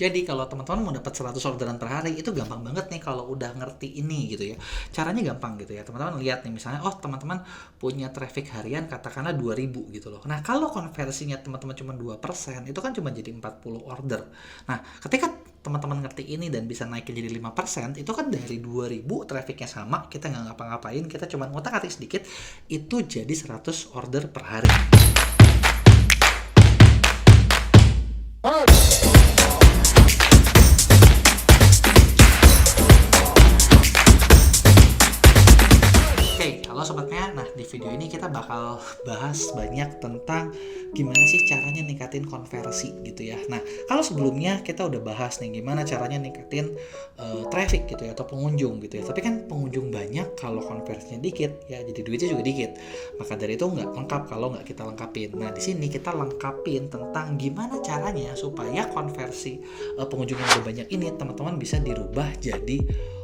Jadi kalau teman-teman mau dapat 100 orderan per hari itu gampang banget nih kalau udah ngerti ini gitu ya. Caranya gampang gitu ya. Teman-teman lihat nih misalnya teman-teman punya traffic harian katakanlah 2000 gitu loh. Nah, kalau konversinya teman-teman cuma 2%, itu kan cuma jadi 40 order. Nah, ketika teman-teman ngerti ini dan bisa naikin jadi 5%, itu kan dari 2000 trafficnya sama, kita nggak ngapa-ngapain, kita cuma ngotak-atik sedikit, itu jadi 100 order per hari. Halo sobatnya, nah di video ini kita bakal bahas banyak tentang gimana sih caranya ningkatin konversi gitu ya. Nah, kalau sebelumnya kita udah bahas nih gimana caranya ningkatin traffic gitu ya atau pengunjung gitu ya. Tapi kan pengunjung banyak kalau konversinya dikit ya, jadi duitnya juga dikit. Maka dari itu nggak lengkap kalau nggak kita lengkapin. Nah, di sini kita lengkapin tentang gimana caranya supaya konversi pengunjung yang udah banyak ini teman-teman bisa dirubah jadi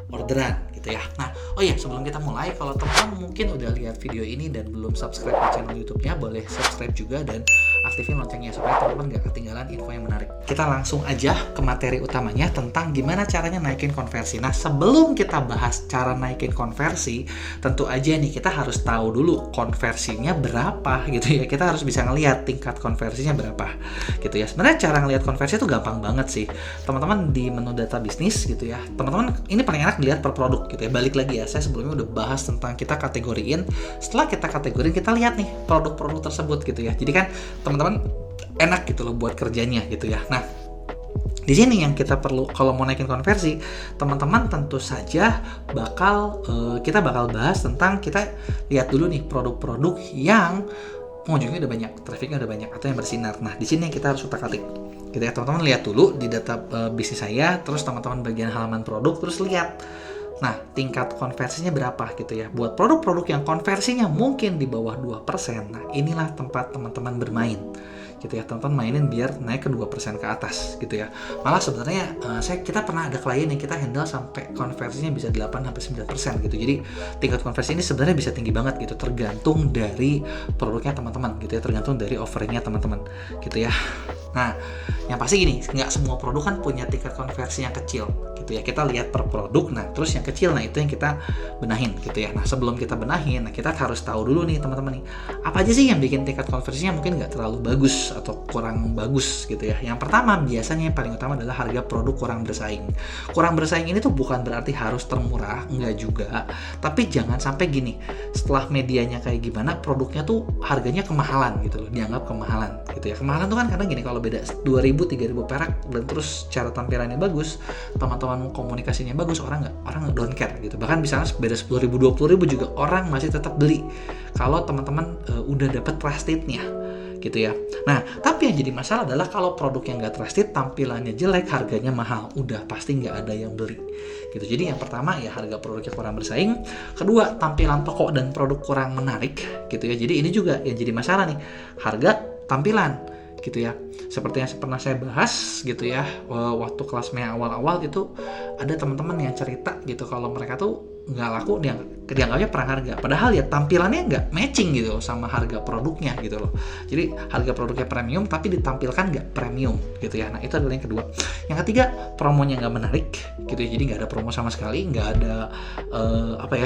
orderan gitu ya. Nah, sebelum kita mulai, kalau teman-teman mungkin udah lihat video ini dan belum subscribe ke channel YouTube-nya, boleh subscribe juga dan aktifin loncengnya supaya teman-teman gak ketinggalan info yang menarik. Kita langsung aja ke materi utamanya tentang gimana caranya naikin konversi. Nah, sebelum kita bahas cara naikin konversi, tentu aja nih kita harus tahu dulu konversinya berapa gitu ya. Kita harus bisa ngelihat tingkat konversinya berapa gitu ya. Sebenarnya cara ngelihat konversi itu gampang banget sih. Teman-teman di menu data bisnis gitu ya. Teman-teman ini paling enak dilihat per produk gitu ya. Balik lagi ya, saya sebelumnya udah bahas tentang kita kategoriin. Setelah kita kategoriin, kita lihat nih produk-produk tersebut gitu ya. Jadi kan teman-teman enak gitu loh buat kerjanya gitu ya. Nah, di sini yang kita perlu kalau mau naikin konversi, teman-teman tentu saja kita bakal bahas tentang, kita lihat dulu nih produk-produk yang pengunjungnya udah banyak, trafficnya udah banyak, atau yang bersinar. Nah, di sini yang kita harus utak-atik gitu ya. Teman-teman lihat dulu di data bisnis saya, terus teman-teman bagian halaman produk, terus lihat nah tingkat konversinya berapa gitu ya. Buat produk-produk yang konversinya mungkin di bawah 2%, nah inilah tempat teman-teman bermain gitu ya. Teman-teman mainin biar naik ke 2% ke atas gitu ya. Malah sebenarnya kita pernah ada klien yang kita handle sampai konversinya bisa 8-9% gitu. Jadi tingkat konversi ini sebenarnya bisa tinggi banget gitu, tergantung dari produknya teman-teman gitu ya, tergantung dari offeringnya teman-teman gitu ya. Nah, yang pasti gini, nggak semua produk kan punya tingkat konversi yang kecil gitu ya. Kita lihat per produk, nah terus yang kecil, nah itu yang kita benahin gitu ya. Nah, sebelum kita benahin, nah kita harus tahu dulu nih teman-teman nih, apa aja sih yang bikin tingkat konversinya mungkin nggak terlalu bagus atau kurang bagus gitu ya. Yang pertama, biasanya yang paling utama adalah harga produk kurang bersaing. Kurang bersaing ini tuh bukan berarti harus termurah, enggak juga. Tapi jangan sampai gini, setelah medianya kayak gimana, produknya tuh harganya kemahalan gitu loh, dianggap kemahalan gitu ya. Kemahalan tuh kan karena gini, kalau beda 2.000-3.000 perak dan terus cara tampilannya bagus, teman-teman komunikasinya bagus, orang nggak don't care gitu. Bahkan misalnya beda 10.000, 20.000 juga orang masih tetap beli kalau teman-teman udah dapat trusted-nya gitu ya. Nah, tapi yang jadi masalah adalah kalau produk yang nggak trusted, tampilannya jelek, harganya mahal, udah pasti nggak ada yang beli gitu. Jadi yang pertama ya harga produknya kurang bersaing, kedua tampilan toko dan produk kurang menarik gitu ya. Jadi ini juga yang jadi masalah nih, harga, tampilan gitu ya. Seperti yang pernah saya bahas gitu ya, waktu kelas MEA awal-awal itu ada teman-teman yang cerita gitu kalau mereka tuh nggak laku, dianggapnya perang harga, padahal ya tampilannya nggak matching gitu sama harga produknya gitu loh. Jadi harga produknya premium tapi ditampilkan nggak premium gitu ya. Nah, itu adalah yang kedua. Yang ketiga, promonya nggak menarik gitu ya. Jadi nggak ada promo sama sekali, nggak ada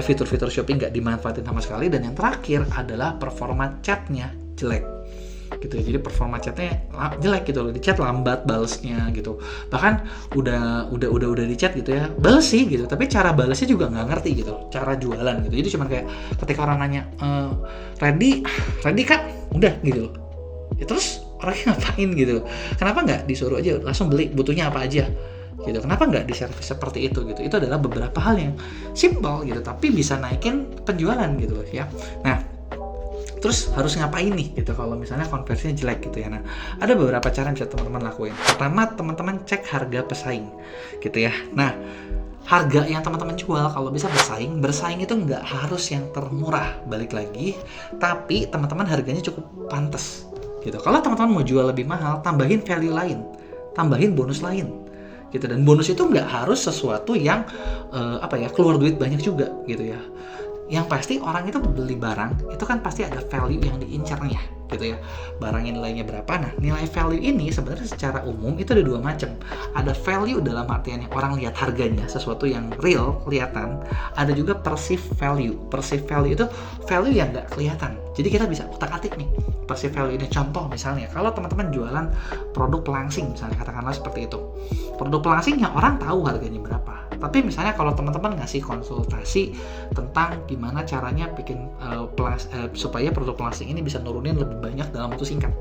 fitur-fitur shopping nggak dimanfaatin sama sekali. Dan yang terakhir adalah performa chatnya jelek gitu ya. Jadi performa chatnya jelek gitu loh, di chat lambat balesnya gitu. Bahkan udah di chat gitu ya, bales sih gitu, tapi cara balesnya juga nggak ngerti gitu, cara jualan gitu. Jadi cuman kayak ketika orang nanya ready kak, udah gitu loh ya. Terus orangnya ngapain gitu, kenapa nggak disuruh aja langsung beli, butuhnya apa aja gitu, kenapa nggak di service seperti itu gitu. Itu adalah beberapa hal yang simple gitu tapi bisa naikin penjualan gitu ya. Nah, terus harus ngapain nih gitu kalau misalnya konversinya jelek gitu ya. Nah, ada beberapa cara yang bisa teman-teman lakuin. Pertama, teman-teman cek harga pesaing gitu ya. Nah, harga yang teman-teman jual kalau bisa bersaing itu nggak harus yang termurah, balik lagi, tapi teman-teman harganya cukup pantas gitu. Kalau teman-teman mau jual lebih mahal, tambahin value lain, tambahin bonus lain gitu. Dan bonus itu nggak harus sesuatu yang keluar duit banyak juga gitu ya. Yang pasti orang itu beli barang itu kan pasti ada value yang diincarnya gitu ya, barangnya nilainya berapa. Nah, nilai value ini sebenarnya secara umum itu ada dua macam. Ada value dalam artian yang orang lihat harganya, sesuatu yang real, kelihatan. Ada juga perceived value. Perceived value itu value yang nggak kelihatan. Jadi kita bisa utak-atik nih perceived value ini. Contoh misalnya, kalau teman-teman jualan produk pelangsing misalnya, katakanlah seperti itu. Produk pelangsing yang orang tahu harganya berapa. Tapi misalnya kalau teman-teman ngasih konsultasi tentang gimana caranya bikin supaya produk pelangsing ini bisa nurunin lebih banyak dalam waktu singkat,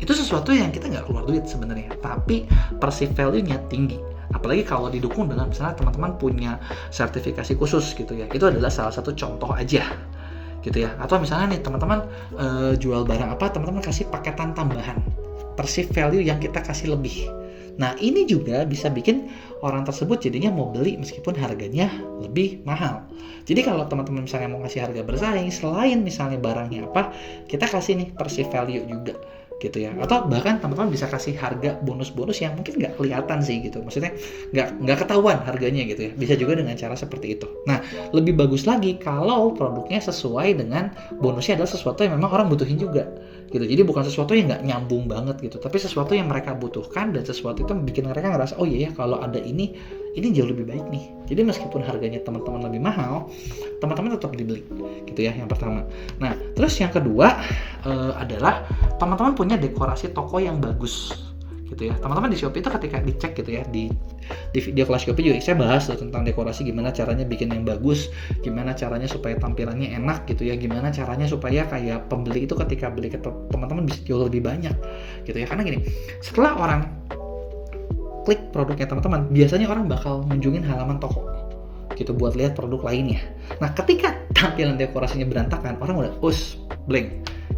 itu sesuatu yang kita nggak keluar duit sebenarnya, tapi perceived value-nya tinggi. Apalagi kalau didukung dengan misalnya teman-teman punya sertifikasi khusus gitu ya, itu adalah salah satu contoh aja gitu ya. Atau misalnya nih teman-teman jual barang apa, teman-teman kasih paketan tambahan, perceived value yang kita kasih lebih. Nah, ini juga bisa bikin orang tersebut jadinya mau beli meskipun harganya lebih mahal. Jadi kalau teman-teman misalnya mau ngasih harga bersaing, selain misalnya barangnya apa, kita kasih nih perceived value juga gitu ya. Atau bahkan teman-teman bisa kasih harga bonus-bonus yang mungkin nggak kelihatan sih gitu, maksudnya nggak ketahuan harganya gitu ya. Bisa juga dengan cara seperti itu. Nah, lebih bagus lagi kalau produknya sesuai dengan bonusnya adalah sesuatu yang memang orang butuhin juga gitu. Jadi bukan sesuatu yang nggak nyambung banget gitu, tapi sesuatu yang mereka butuhkan dan sesuatu itu bikin mereka ngerasa, oh iya ya, kalau ada ini jauh lebih baik nih. Jadi meskipun harganya teman-teman lebih mahal, teman-teman tetap dibeli gitu ya, yang pertama. Nah, terus yang kedua adalah teman-teman punya dekorasi toko yang bagus gitu ya. Teman-teman di Shopee itu ketika dicek gitu ya, di video kelas Shopee juga saya bahas tentang dekorasi, gimana caranya bikin yang bagus, gimana caranya supaya tampilannya enak gitu ya, gimana caranya supaya kayak pembeli itu ketika beli ke teman-teman bisa jauh lebih banyak gitu ya. Karena gini, setelah orang klik produknya teman-teman, biasanya orang bakal kunjungin halaman toko gitu buat lihat produk lainnya. Nah, ketika tampilan dekorasinya berantakan, orang udah blank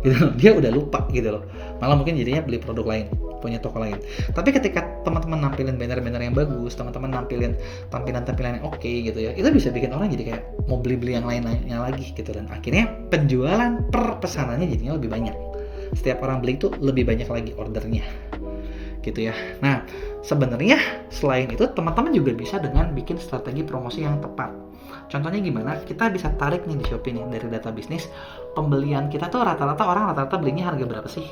gitu, dia udah lupa gitu loh, malah mungkin jadinya beli produk lain, punya toko lain. Tapi ketika teman-teman nampilin banner-banner yang bagus, teman-teman nampilin tampilan-tampilan yang oke gitu ya, itu bisa bikin orang jadi kayak mau beli-beli yang lain-lainnya lagi gitu, dan akhirnya penjualan per pesanannya jadinya lebih banyak. Setiap orang beli itu lebih banyak lagi ordernya gitu ya. Nah, sebenarnya selain itu teman-teman juga bisa dengan bikin strategi promosi yang tepat. Contohnya gimana? Kita bisa tarik nih di Shopee nih dari data bisnis, pembelian kita tuh rata-rata belinya harga berapa sih?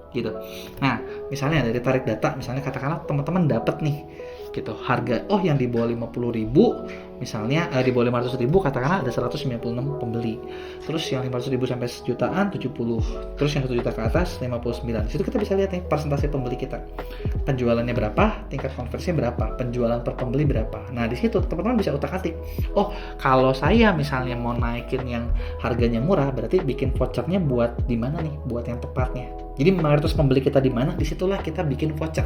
Gitu. Nah, misalnya dari tarik data, misalnya katakanlah teman-teman dapat nih gitu harga, yang di bawah 50.000 misalnya, di bawah 500.000 katakanlah ada 196 pembeli. Terus yang 500.000 sampai sejutaan 70, terus yang 1 juta ke atas 59. Di situ kita bisa lihat nih persentase pembeli kita, penjualannya berapa, tingkat konversinya berapa, penjualan per pembeli berapa. Nah, di situ teman-teman bisa utak-atik, kalau saya misalnya mau naikin yang harganya murah, berarti bikin vouchernya buat di mana nih, buat yang tepatnya. Jadi mayoritas pembeli kita di mana, disitulah kita bikin voucher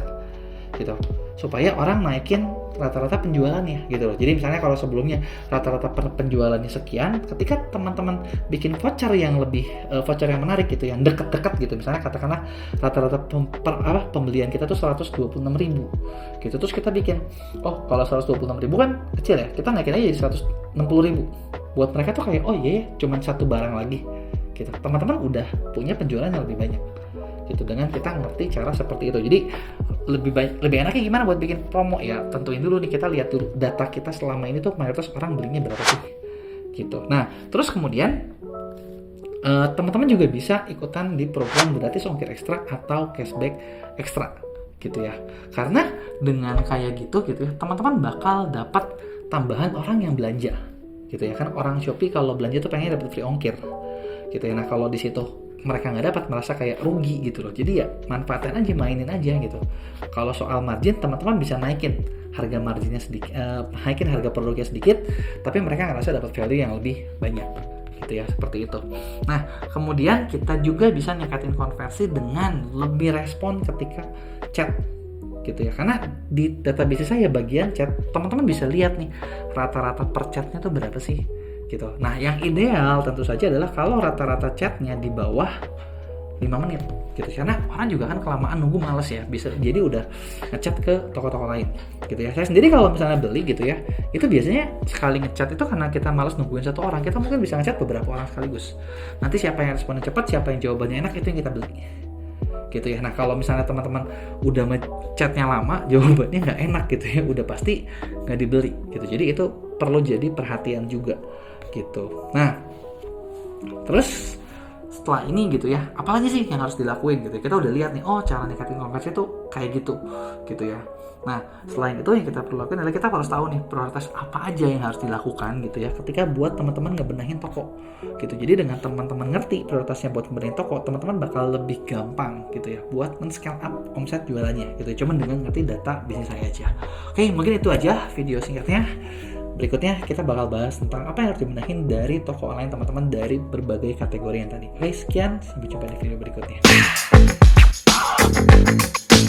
gitu, supaya orang naikin rata-rata penjualannya gitu loh. Jadi misalnya kalau sebelumnya rata-rata penjualannya sekian, ketika teman-teman bikin voucher yang lebih voucher yang menarik gitu, yang deket-deket gitu, misalnya katakanlah rata-rata pembelian kita tuh 126.000 gitu, terus kita bikin kalau 126.000 kan kecil ya, kita naikin aja jadi 160.000. Buat mereka tuh kayak cuman satu barang lagi gitu, teman-teman udah punya penjualan yang lebih banyak gitu, dengan kita ngerti cara seperti itu. Jadi lebih enaknya gimana buat bikin promo ya, tentuin dulu nih, kita lihat dulu data kita selama ini tuh mayoritas orang belinya berapa sih gitu. Nah, terus kemudian teman-teman juga bisa ikutan di program gratis ongkir ekstra atau cashback ekstra gitu ya, karena dengan kayak gitu ya, teman-teman bakal dapat tambahan orang yang belanja gitu ya. Kan orang Shopee kalau belanja tuh pengen dapat free ongkir gitu ya. Nah, kalau di situ mereka nggak dapat, merasa kayak rugi gitu loh. Jadi ya manfaatin aja, mainin aja gitu. Kalau soal margin, teman-teman bisa naikin harga marginnya sedikit, naikin harga produknya sedikit, tapi mereka ngerasa dapat value yang lebih banyak gitu ya, seperti itu. Nah, kemudian kita juga bisa nyekatin konversi dengan lebih respon ketika chat gitu ya, karena di data bisnis saya bagian chat, teman-teman bisa lihat nih rata-rata per chatnya tuh berapa sih gitu. Nah, yang ideal tentu saja adalah kalau rata-rata chatnya di bawah 5 menit gitu, karena orang juga kan kelamaan nunggu males ya, bisa jadi udah ngechat ke toko-toko lain gitu ya. Saya sendiri kalau misalnya beli gitu ya, itu biasanya sekali ngechat itu karena kita males nungguin satu orang, kita mungkin bisa ngechat beberapa orang sekaligus. Nanti siapa yang responnya cepat, siapa yang jawabannya enak, itu yang kita beli gitu ya. Nah, kalau misalnya teman-teman udah ngechatnya lama, jawabannya nggak enak gitu ya, udah pasti nggak dibeli gitu. Jadi itu perlu jadi perhatian juga gitu. Nah, terus setelah ini gitu ya, apalagi sih yang harus dilakuin gitu. Kita udah lihat nih, oh cara ningkatin konversi tuh kayak gitu ya. Nah, selain itu yang kita perlu lakukan adalah kita harus tahu nih prioritas apa aja yang harus dilakukan gitu ya ketika buat teman-teman ngebenahin toko gitu. Jadi dengan teman-teman ngerti prioritasnya buat ngebenahin toko, teman-teman bakal lebih gampang gitu ya buat men-scale up omset jualannya gitu. Cuman dengan ngerti data bisnis saya aja. Oke, mungkin itu aja video singkatnya. Berikutnya kita bakal bahas tentang apa yang harus dibenahin dari toko online teman-teman dari berbagai kategori yang tadi. Oke, sekian, sampai jumpa di video berikutnya.